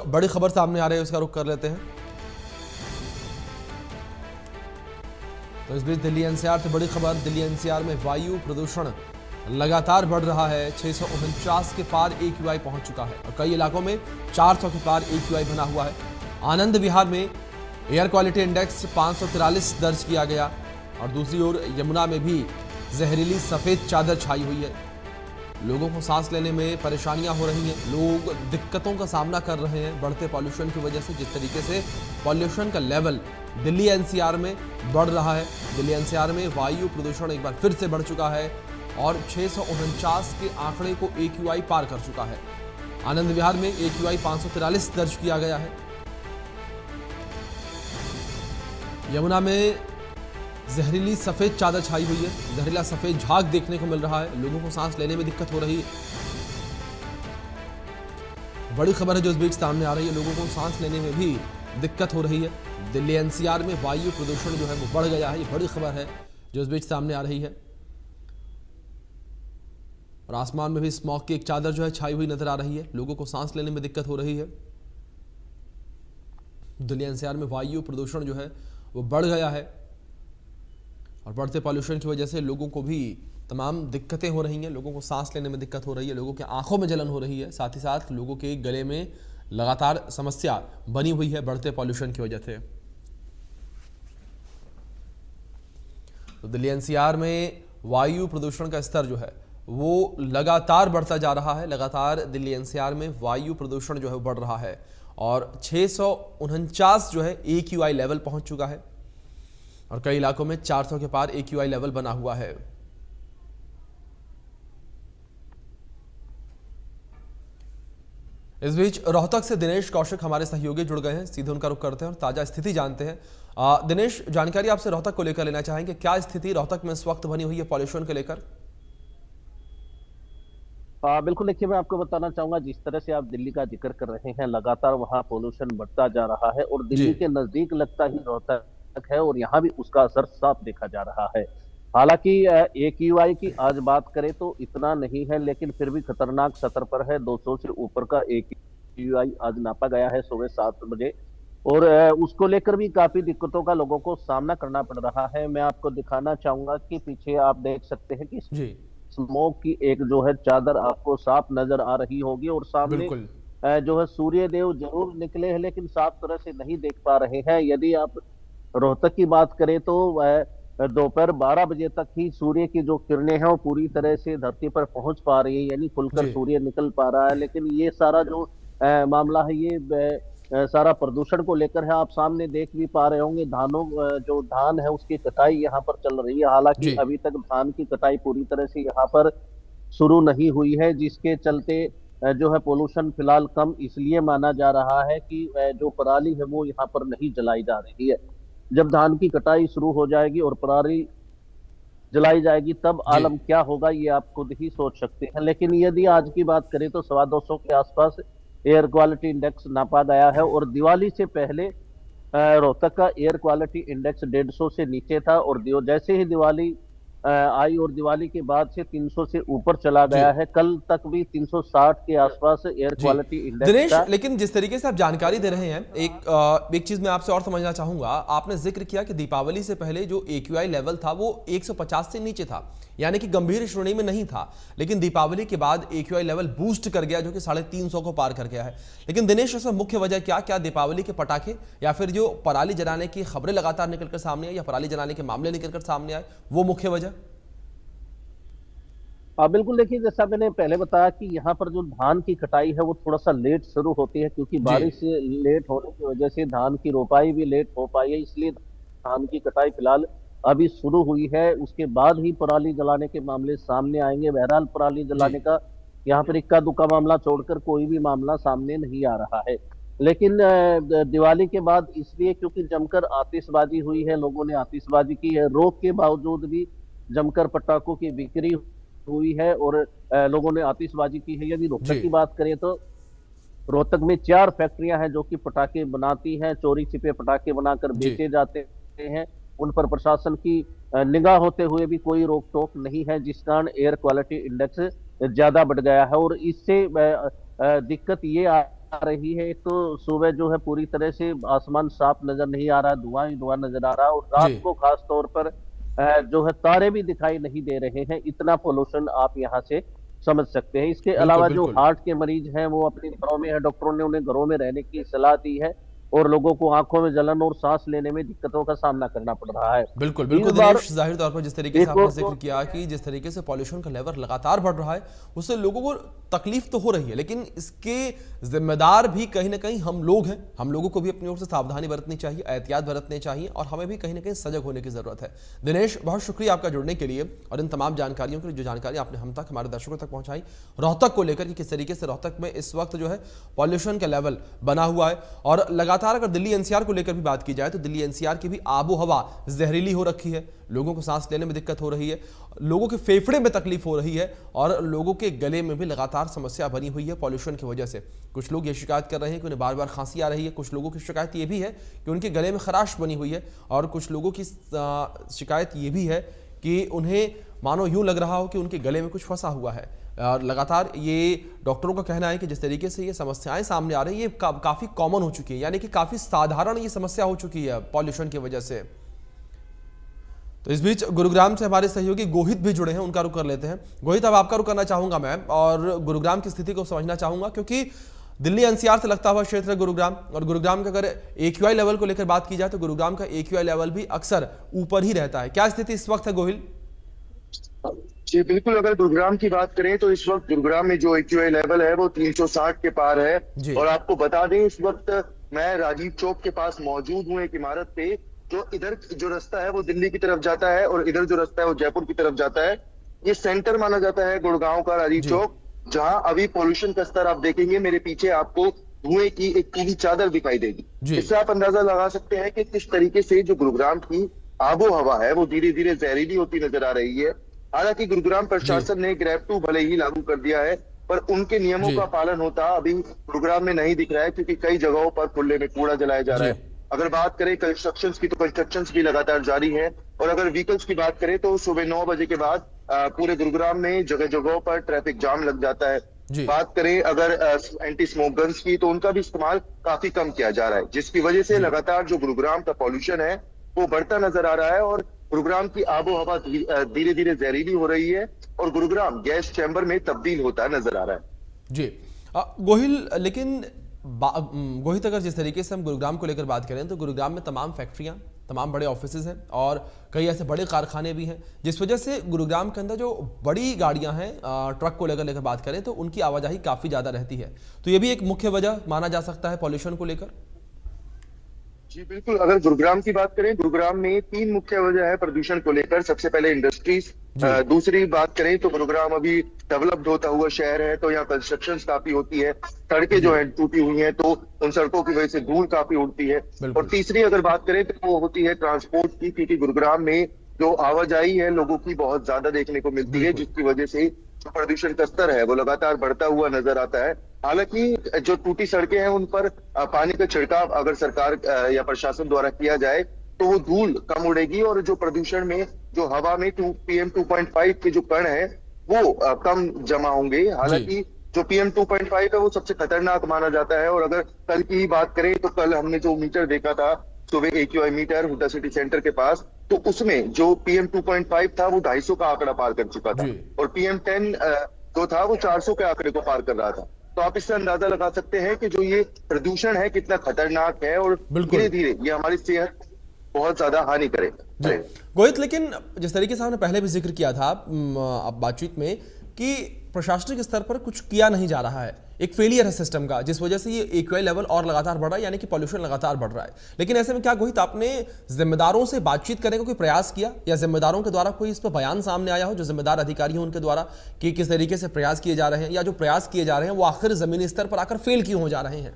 बड़ी खबर सामने आ रही है, उसका रुख कर लेते हैं। तो इस बीच दिल्ली एनसीआर से बड़ी खबर। दिल्ली एनसीआर में वायु प्रदूषण लगातार बढ़ रहा है। 649 के पार AQI पहुंच चुका है और कई इलाकों में 400 के पार AQI बना हुआ है। आनंद विहार में एयर क्वालिटी इंडेक्स 543 दर्ज किया गया और दूसरी ओर यमुना में भी जहरीली सफेद चादर छाई हुई है। लोगों को सांस लेने में परेशानियां हो रही हैं, लोग दिक्कतों का सामना कर रहे हैं बढ़ते पॉल्यूशन की वजह से। जिस तरीके से पॉल्यूशन का लेवल दिल्ली एनसीआर में बढ़ रहा है, दिल्ली एनसीआर में वायु प्रदूषण एक बार फिर से बढ़ चुका है और 649 के आंकड़े को AQI पार कर चुका है। आनंद विहार में AQI 543 दर्ज किया गया है। यमुना में जहरीली सफेद चादर छाई हुई है, जहरीला सफेद झाग देखने को मिल रहा है, लोगों को सांस लेने में दिक्कत हो रही है। बड़ी खबर है जो इस बीच सामने आ रही है, लोगों को सांस लेने में भी दिक्कत हो रही है। दिल्ली एनसीआर में वायु प्रदूषण जो है वो बढ़ गया है, ये बड़ी खबर है जो इस बीच सामने आ रही है। और आसमान में भी स्मॉग की एक चादर जो है छाई हुई नजर आ रही है, लोगों को सांस लेने में दिक्कत हो रही है। दिल्ली एनसीआर में वायु प्रदूषण जो है वो बढ़ गया है और बढ़ते पॉल्यूशन की वजह से लोगों को भी तमाम दिक्कतें हो रही हैं। लोगों को सांस लेने में दिक्कत हो रही है, लोगों के आंखों में जलन हो रही है, साथ ही साथ लोगों के गले में लगातार समस्या बनी हुई है बढ़ते पॉल्यूशन की वजह से। तो दिल्ली एनसीआर में वायु प्रदूषण का स्तर जो है वो लगातार बढ़ता जा रहा है। लगातार दिल्ली एनसीआर में वायु प्रदूषण जो है बढ़ रहा है और 649 जो है AQI लेवल पहुंच चुका है और कई इलाकों में 400 के पार AQI लेवल बना हुआ है। इस बीच रोहतक से दिनेश कौशिक हमारे सहयोगी जुड़ गए हैं, सीधे उनका रुख करते हैं और ताजा स्थिति जानते हैं। दिनेश, जानकारी आपसे रोहतक को लेकर लेना चाहेंगे, क्या स्थिति रोहतक में इस वक्त बनी हुई है पॉल्यूशन को लेकर? बिल्कुल, देखिए मैं आपको बताना चाहूंगा, जिस तरह से आप दिल्ली का जिक्र कर रहे हैं, लगातार वहाँ पोल्यूशन बढ़ता जा रहा है और जी। दिल्ली के नजदीक लगता ही रोहतक है और यहाँ भी उसका असर साफ देखा जा रहा है। हालांकि AQI की आज बात करें तो इतना नहीं है, लेकिन फिर भी खतरनाक सतर पर है। 200 से ऊपर का AQI आज नापा गया है सुबह 7 बजे और उसको लेकर भी काफी दिक्कतों का लोगों को सामना करना पड़ रहा है। मैं आपको दिखाना चाहूंगा कि पीछे आप देख सकते हैं कि जी स्मोक की एक जो है चादर आपको साफ नजर आ रही होगी और सामने बिल्कुल। जो है सूर्य देव जरूर निकले हैं, लेकिन साफ तरह से नहीं देख पा रहे हैं। यदि आप रोहतक की बात करें तो दोपहर 12 बजे तक ही सूर्य की जो किरणें हैं वो पूरी तरह से धरती पर पहुंच पा रही है, यानी खुलकर जी सूर्य निकल पा रहा है। लेकिन ये सारा जो मामला है, ये सारा प्रदूषण को लेकर है। आप सामने देख भी पा रहे होंगे, जो धान है उसकी कटाई यहाँ पर चल रही है। हालांकि जी अभी तक धान की कटाई पूरी तरह से यहाँ पर शुरू नहीं हुई है, जिसके चलते जो है पोल्यूशन फिलहाल कम इसलिए माना जा रहा है कि जो पराली है वो यहाँ पर नहीं जलाई जा रही है। जब धान की कटाई शुरू हो जाएगी और पराली जलाई जाएगी तब जी आलम क्या होगा, ये आप खुद ही सोच सकते हैं। लेकिन यदि आज की बात करें तो 250 के आसपास एयर क्वालिटी इंडेक्स नापा गया है और दिवाली से पहले रोहतक का एयर क्वालिटी इंडेक्स 150 से नीचे था और जैसे ही दिवाली आई और दिवाली के बाद से 300 से ऊपर चला जी गया है। कल तक भी 360 के आसपास एयर जी क्वालिटी इंडेक्स दिनेश, था। लेकिन जिस तरीके से आप जानकारी दे रहे हैं, एक चीज मैं आपसे और समझना चाहूंगा। आपने जिक्र किया कि दीपावली से पहले जो AQI लेवल था वो 150 से नीचे था, यानी कि गंभीर श्रेणी में नहीं था, लेकिन दीपावली के बाद AQI लेवल बूस्ट कर गया जो कि 350 को पार कर गया है। लेकिन दिनेश, इसमें मुख्य वजह क्या दीपावली के पटाखे या फिर जो पराली जलाने की खबरें लगातार निकलकर सामने आई या पराली जलाने के मामले निकलकर सामने आए, वो मुख्य वजह? बिल्कुल, देखिए जैसा मैंने पहले बताया कि यहाँ पर जो धान की कटाई है वो थोड़ा सा लेट शुरू होती है, क्योंकि जी बारिश लेट होने की वजह से धान की रोपाई भी लेट हो पाई है, इसलिए धान की कटाई फिलहाल अभी शुरू हुई है। उसके बाद ही पराली जलाने के मामले सामने आएंगे। बहरहाल पराली जी जलाने का यहाँ पर इक्का दुक्का मामला छोड़कर कोई भी मामला सामने नहीं आ रहा है। लेकिन दिवाली के बाद इसलिए क्योंकि जमकर आतिशबाजी हुई है, लोगों ने आतिशबाजी की है, रोक के बावजूद भी जमकर पटाखों की बिक्री हुई है और लोगों ने आतिशबाजी की है। यदि रोहतक जी की बात करें तो रोहतक में 4 फैक्ट्रियां हैं जो कि पटाखे बनाती हैं, चोरी छिपे पटाखे बनाकर जी बेचे जाते हैं। उन पर प्रशासन की निगाह होते हुए भी कोई रोक टोक नहीं है, जिस कारण एयर क्वालिटी इंडेक्स ज्यादा बढ़ गया है और इससे दिक्कत ये आ रही है। एक तो सुबह जो है पूरी तरह से आसमान साफ नजर नहीं आ रहा, धुआं ही धुआं नजर आ रहा है, और जी, रात को खास तौर पर जो है तारे भी दिखाई नहीं दे रहे हैं। इतना पोल्यूशन आप यहाँ से समझ सकते हैं। इसके बिल्कुल, अलावा जो बिल्कुल। हार्ट के मरीज हैं वो अपने घरों में है, डॉक्टरों ने उन्हें घरों में रहने की सलाह दी है, और लोगों को आंखों में जलन और सांस लेने में दिक्कतों का सामना करना पड़ रहा है। बिल्कुल, इस बिल्कुल बार दिनेश, ज़ाहिर तौर पर जिस तरीके से एक आपने और ज़िक्र किया कि जिस तरीके से पॉल्यूशन का लेवल लगातार बढ़ रहा है, उससे लोगों को तकलीफ तो हो रही है, लेकिन इसके ज़िम्मेदार भी कहीं न कहीं हम लोग हैं। हम लोगों को भी अपनी ओर से सावधानी बरतनी चाहिए, एहतियात बरतने चाहिए, और हमें भी कहीं न कहीं सजग होने की ज़रूरत है। दिनेश, बहुत शुक्रिया आपका जुड़ने के लिए और इन तमाम जानकारियों के लिए, जो जानकारी आपने हम तक, हमारे दर्शकों तक पहुँचाई रोहतक को लेकर कि किस तरीके से रोहतक में इस वक्त जो है पॉल्यूशन का लेवल बना हुआ है। और लगातार अगर दिल्ली एनसीआर को लेकर भी बात की जाए तो दिल्ली एनसीआर की भी आबो हवा जहरीली हो रखी है, लोगों को सांस लेने में दिक्कत हो रही है, लोगों के फेफड़े में तकलीफ हो रही है, और लोगों के गले में भी लगातार समस्या बनी हुई है पॉल्यूशन की वजह से। कुछ लोग ये शिकायत कर रहे हैं कि उन्हें बार बार खांसी आ रही है, कुछ लोगों की शिकायत ये भी है कि उनके गले में खराश बनी हुई है, और कुछ लोगों की शिकायत ये भी है कि उन्हें मानो यूं लग रहा हो कि उनके गले में कुछ फंसा हुआ है। और लगातार ये डॉक्टरों का कहना है कि जिस तरीके से ये समस्याएं सामने आ रही है, ये काफ़ी कॉमन हो चुकी है, यानी कि काफ़ी साधारण ये समस्या हो चुकी है पॉल्यूशन की वजह से। तो इस बीच गुरुग्राम से हमारे सहयोगी गोहित भी जुड़े हैं, उनका रुख कर लेते हैं। गोहित, अब आपका रुख करना चाहूंगा मैं, और गुरुग्राम की स्थिति को समझना चाहूंगा, क्योंकि दिल्ली एनसीआर से लगता हुआ क्षेत्र है गुरुग्राम, और गुरुग्राम का अगर एक्यूआई लेवल को लेकर बात की जाए तो गुरुग्राम का एक्यूआई लेवल भी अक्सर ऊपर ही रहता है। क्या स्थिति इस वक्त है गोहिल? जी बिल्कुल, अगर गुरुग्राम की बात करें तो इस वक्त गुरुग्राम में जो एक्यूआई लेवल है वो 360 के पार है। जी, और आपको बता दें, इस वक्त मैं राजीव चौक के पास मौजूद हूँ, एक इमारत पे। जो इधर जो रास्ता है वो दिल्ली की तरफ जाता है, और इधर जो रास्ता है वो जयपुर की तरफ जाता है। ये सेंटर माना जाता है गुड़गांव का, राजीव जी, चौक, जहां अभी पोल्यूशन का स्तर आप देखेंगे मेरे पीछे आपको धुएं की एक पीली चादर दिखाई देगी। जी, इससे आप अंदाजा लगा सकते हैं कि किस तरीके से जो गुरुग्राम की आबो हवा है वो धीरे धीरे जहरीली होती नजर आ रही है। हालांकि गुरुग्राम जी, प्रशासन ने ग्रैब 2 भले ही लागू कर दिया है, पर उनके नियमों जी, का पालन होता अभी गुरुग्राम में नहीं दिख रहा है, क्योंकि कई जगहों पर खुले में कूड़ा जलाया जा रहा जी, है। अगर बात करें कंस्ट्रक्शन की, तो कंस्ट्रक्शन भी लगातार जारी है। और अगर व्हीकल्स की बात करें तो सुबह 9 बजे के बाद पूरे गुरुग्राम में जगह जगहों पर ट्रैफिक जाम लग जाता है। जी, बात करें अगर एंटी स्मोक गन्स की, तो उनका भी इस्तेमाल काफी कम किया जा रहा है, जिसकी वजह से जी। लगातार जो गुरुग्राम का पॉल्यूशन है वो बढ़ता नजर आ रहा है। और गुरुग्राम की आबो हवा धीरे धीरे जहरीली हो रही है, और गुरुग्राम गैस चैम्बर में तब्दील होता नजर आ रहा है। जी, गोहिल, लेकिन गोहित, अगर जिस तरीके से हम गुरुग्राम को लेकर बात करें तो गुरुग्राम में तमाम फैक्ट्रियां, तमाम बड़े ऑफिसेज हैं, और कई ऐसे बड़े कारखाने भी हैं, जिस वजह से गुरुग्राम के अंदर जो बड़ी गाड़ियां हैं, ट्रक को लेकर बात करें तो उनकी आवाजाही काफ़ी ज़्यादा रहती है। तो ये भी एक मुख्य वजह माना जा सकता है पॉल्यूशन को लेकर। जी बिल्कुल, अगर गुरुग्राम की बात करें, गुरुग्राम में 3 मुख्य वजह है प्रदूषण को लेकर। सबसे पहले इंडस्ट्रीज, जी, दूसरी बात करें तो गुरुग्राम अभी डेवलप्ड होता हुआ शहर है, तो यहाँ कंस्ट्रक्शन काफी होती है, सड़कें जी, जो है टूटी हुई हैं, तो उन सड़कों की वजह से धूल काफी उड़ती है। और बिल्कुल। तीसरी अगर बात करें तो वो होती है ट्रांसपोर्ट की, क्योंकि गुरुग्राम में जो आवाजाही है लोगों की बहुत ज्यादा देखने को मिलती है, बिल्कुल। जिसकी वजह से जो प्रदूषण का स्तर है वो लगातार बढ़ता हुआ नजर आता है। हालांकि जो टूटी सड़कें हैं उन पर पानी का छिड़काव अगर सरकार या प्रशासन द्वारा किया जाए तो वो धूल कम उड़ेगी, और जो प्रदूषण में जो हवा में PM 2.5 के जो कण है वो कम जमा होंगे। जी, हालांकि जो PM 2.5 है वो सबसे खतरनाक माना जाता है। और अगर कल की ही बात करें तो कल हमने जो मीटर देखा था, सुबह AQI meter Huda city centre के पास, तो उसमें जो PM 2.5 था वो 250 का आंकड़ा पार कर चुका था, जी, और PM 10 जो था वो 400 के आंकड़े को पार कर रहा था। तो आप इससे अंदाजा लगा सकते हैं कि जो ये प्रदूषण है कितना खतरनाक है, और बिल्कुल। धीरे धीरे ये हमारी सेहत बहुत ज्यादा हानि जी, करेगा। गोहित, लेकिन जिस तरीके से हमने पहले भी जिक्र किया था अब बातचीत में कि प्रशासनिक स्तर पर कुछ किया नहीं जा रहा है, एक फेलियर है सिस्टम का, जिस वजह से ये एक्यूआई लेवल और लगातार बढ़ रहा है, यानी कि पॉल्यूशन लगातार बढ़ रहा है। लेकिन ऐसे में क्या गोहित, आपने जिम्मेदारों से बातचीत करने का कोई प्रयास किया, या जिम्मेदारों के द्वारा कोई इस पर बयान सामने आया हो, जो जिम्मेदार अधिकारी हैं उनके द्वारा, कि किस तरीके से प्रयास किए जा रहे हैं, या जो प्रयास किए जा रहे हैं वो आखिर जमीनी स्तर पर आकर फेल क्यों हो जा रहे हैं?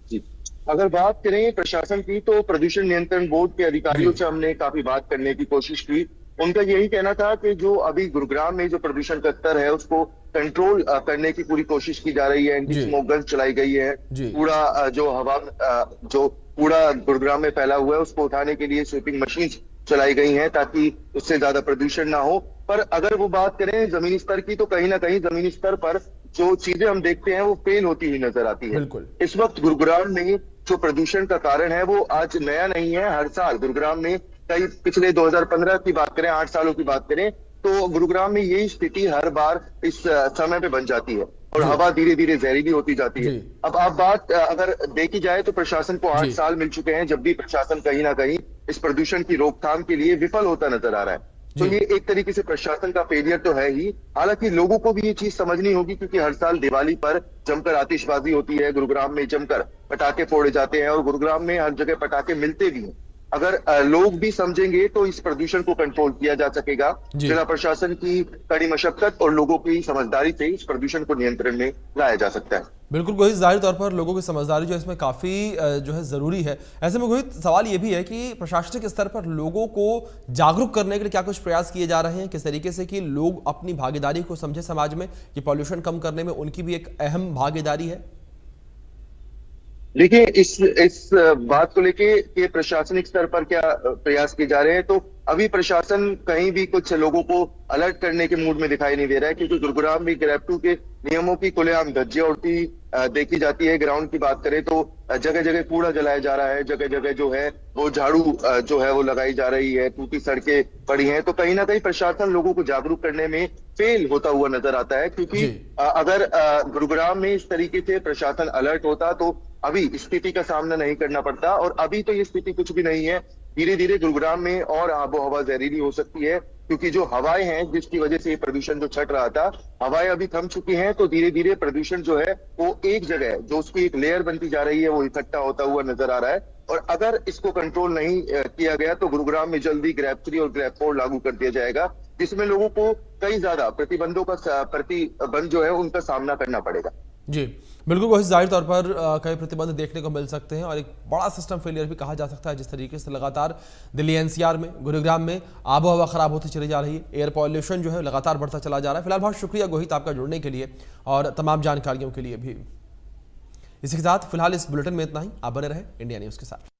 जी, अगर बात करें प्रशासन की, तो प्रदूषण नियंत्रण बोर्ड के अधिकारियों जी, से हमने काफी बात करने की कोशिश की। उनका यही कहना था कि जो अभी गुरुग्राम में जो प्रदूषण का स्तर है उसको कंट्रोल करने की पूरी कोशिश की जा रही है। एंटी जी, स्मोक गन्स चलाई गई है, जी, कूड़ा जो हवा जो कूड़ा गुरुग्राम में फैला हुआ है उसको उठाने के लिए स्वीपिंग मशीन चलाई गई हैं, ताकि उससे ज्यादा प्रदूषण ना हो। पर अगर वो बात करें जमीनी स्तर की, तो कहीं ना कहीं जमीनी स्तर पर जो चीजें हम देखते हैं वो फेल होती हुई नजर आती है। बिल्कुल। इस वक्त गुरुग्राम में जो प्रदूषण का कारण है वो आज नया नहीं है। हर साल गुरुग्राम में कई पिछले 2015 की बात करें, 8 सालों की बात करें, तो गुरुग्राम में यही स्थिति हर बार इस समय पे बन जाती है और जी। हवा धीरे धीरे जहरीली होती जाती है। जी। अब आप बात अगर देखी जाए तो प्रशासन को 8 जी। साल मिल चुके हैं, जब भी प्रशासन कहीं ना कहीं इस प्रदूषण की रोकथाम के लिए विफल होता नजर आ रहा है। तो जी। ये एक तरीके से प्रशासन का फेलियर तो है ही। हालांकि लोगों को भी ये चीज समझनी होगी, क्योंकि हर साल दिवाली पर जमकर आतिशबाजी होती है, गुरुग्राम में जमकर पटाखे फोड़े जाते हैं और गुरुग्राम में हर जगह पटाखे मिलते भी हैं। अगर लोग भी समझेंगे तो इस प्रदूषण को कंट्रोल किया जा सकेगा। जी। जिला प्रशासन की कड़ी मशक्कत और लोगों की समझदारी से इस प्रदूषण को नियंत्रण में लाया जा सकता है। बिल्कुल गोहित, जाहिर तौर पर लोगों की समझदारी जो है इसमें काफ़ी जो है ज़रूरी है। ऐसे में गोहित, सवाल ये भी है कि प्रशासनिक स्तर पर लोगों को जागरूक करने के लिए क्या कुछ प्रयास किए जा रहे हैं, किस तरीके से कि लोग अपनी भागीदारी को समझे समाज में, कि पॉल्यूशन कम करने में उनकी भी एक अहम भागीदारी है। देखिए, इस बात को लेके कि प्रशासनिक स्तर पर क्या प्रयास किए जा रहे हैं, तो अभी प्रशासन कहीं भी कुछ लोगों को अलर्ट करने के मूड में दिखाई नहीं दे रहा है, क्योंकि गुरुग्राम में ग्रैब 2 के नियमों की खुलेआम धज्जियां उड़ती देखी जाती है। ग्राउंड की बात करें तो जगह जगह कूड़ा जलाया जा रहा है, जगह जगह जो है वो झाड़ू जो है वो लगाई जा रही है, टूटी सड़कें पड़ी हैं। तो कहीं ना कहीं प्रशासन लोगों को जागरूक करने में फेल होता हुआ नजर आता है, क्योंकि अगर गुरुग्राम में इस तरीके से प्रशासन अलर्ट होता तो अभी स्थिति का सामना नहीं करना पड़ता। और अभी तो ये स्थिति कुछ भी नहीं है। धीरे धीरे गुरुग्राम में और आबो हवा जहरीली हो सकती है, क्योंकि जो हवाएं हैं जिसकी वजह से ये प्रदूषण जो छट रहा था, हवाएं अभी थम चुकी हैं। तो धीरे धीरे प्रदूषण जो है वो एक जगह जो उसकी एक लेयर बनती जा रही है वो इकट्ठा होता हुआ नजर आ रहा है। और अगर इसको कंट्रोल नहीं किया गया तो गुरुग्राम में जल्दी ग्रैब 3 और ग्रैब 4 लागू कर दिया जाएगा, जिसमें लोगों को कई ज्यादा प्रतिबंधों का प्रतिबंध जो है उनका सामना करना पड़ेगा। जी बिल्कुल गोहित, जाहिर तौर पर कई प्रतिबंध देखने को मिल सकते हैं और एक बड़ा सिस्टम फेलियर भी कहा जा सकता है, जिस तरीके से लगातार दिल्ली एनसीआर में, गुरुग्राम में आबो हवा खराब होती चली जा रही है, एयर पॉल्यूशन जो है लगातार बढ़ता चला जा रहा है। फिलहाल बहुत शुक्रिया गोहित आपका जुड़ने के लिए और तमाम जानकारियों के लिए भी। इसी के साथ फिलहाल इस बुलेटिन में इतना ही। आप बने रहे इंडिया न्यूज़ के साथ।